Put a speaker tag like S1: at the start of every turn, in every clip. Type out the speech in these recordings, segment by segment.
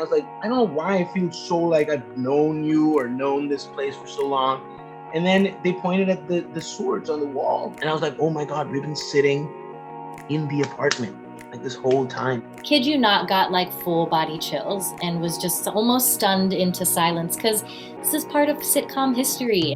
S1: was like, I don't know why I feel so like I've known you or known this place for so long. And then they pointed at the swords on the wall. And I was like, oh my God, we've been sitting in the apartment like this whole time.
S2: Kid you not, got like full body chills and was just almost stunned into silence because this is part of sitcom history.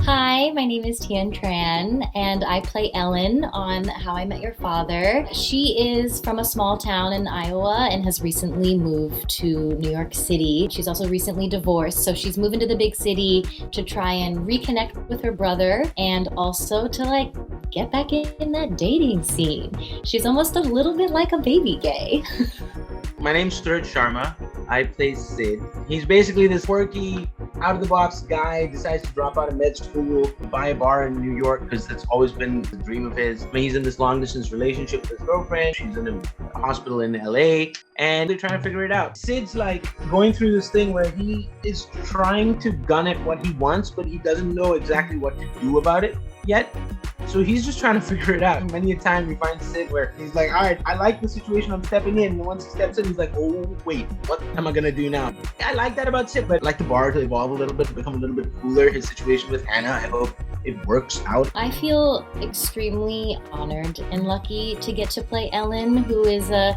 S2: Hi, my name is Tian Tran, and I play Ellen on How I Met Your Father. She is from a small town in Iowa and has recently moved to New York City. She's also recently divorced, so she's moving to the big city to try and reconnect with her brother and also to get back in that dating scene. She's almost a little bit like a baby gay.
S1: My name's Stuart Sharma. I play Sid. He's basically this quirky, out-of-the-box guy, decides to drop out of med school, buy a bar in New York because that's always been the dream of his. He's in this long-distance relationship with his girlfriend. She's in a hospital in LA, and they're trying to figure it out. Sid's going through this thing where he is trying to gun at what he wants, but he doesn't know exactly what to do about it yet. So he's just trying to figure it out. Many a time we find Sid where he's like, all right, I like the situation I'm stepping in. And once he steps in, he's like, oh, wait, what am I going to do now? I like that about Sid, but I'd like the bar to evolve a little bit, to become a little bit cooler. His situation with Hannah, I hope it works out.
S2: I feel extremely honored and lucky to get to play Ellen, who is a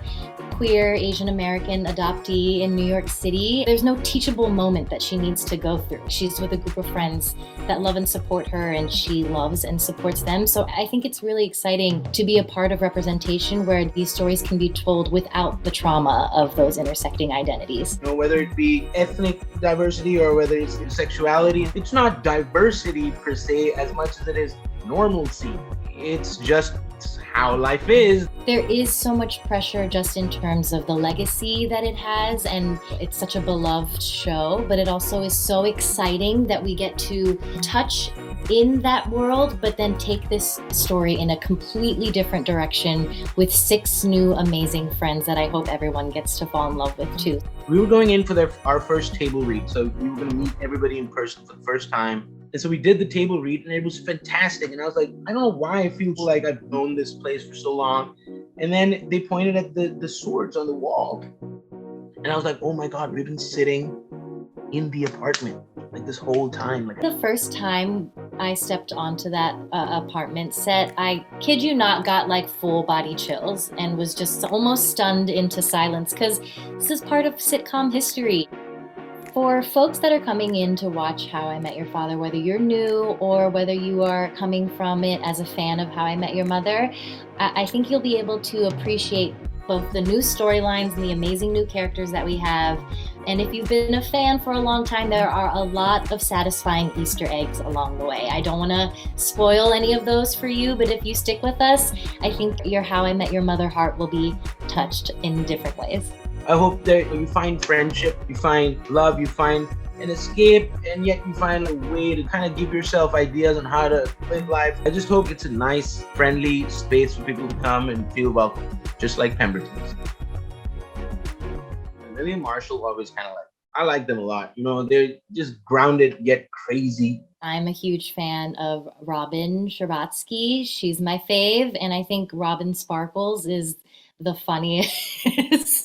S2: queer Asian American adoptee in New York City. There's no teachable moment that she needs to go through. She's with a group of friends that love and support her, and she loves and supports them. So I think it's really exciting to be a part of representation where these stories can be told without the trauma of those intersecting identities.
S1: Whether it be ethnic diversity or whether it's sexuality, it's not diversity per se as much as it is normalcy. It's just how life is.
S2: There is so much pressure just in terms of the legacy that it has, and it's such a beloved show, but it also is so exciting that we get to touch in that world, but then take this story in a completely different direction with 6 new amazing friends that I hope everyone gets to fall in love with too.
S1: We were going in for our first table read, so we were going to meet everybody in person for the first time. And so we did the table read, and it was fantastic. And I was like, I don't know why I feel like I've known this place for so long. And then they pointed at the swords on the wall. And I was like, oh my God, we've been sitting in the apartment like this whole time.
S2: The first time I stepped onto that apartment set, I kid you not, got full body chills and was just almost stunned into silence because this is part of sitcom history. For folks that are coming in to watch How I Met Your Father, whether you're new or whether you are coming from it as a fan of How I Met Your Mother, I think you'll be able to appreciate both the new storylines and the amazing new characters that we have. And if you've been a fan for a long time, there are a lot of satisfying Easter eggs along the way. I don't want to spoil any of those for you, but if you stick with us, I think your How I Met Your Mother heart will be touched in different ways.
S1: I hope that you find friendship, you find love, you find an escape, and yet you find a way to kind of give yourself ideas on how to live life. I just hope it's a nice, friendly space for people to come and feel welcome, just like Pemberton's. Lily and Marshall always I like them a lot. They're just grounded yet crazy.
S2: I'm a huge fan of Robin Scherbatsky. She's my fave, and I think Robin Sparkles is the funniest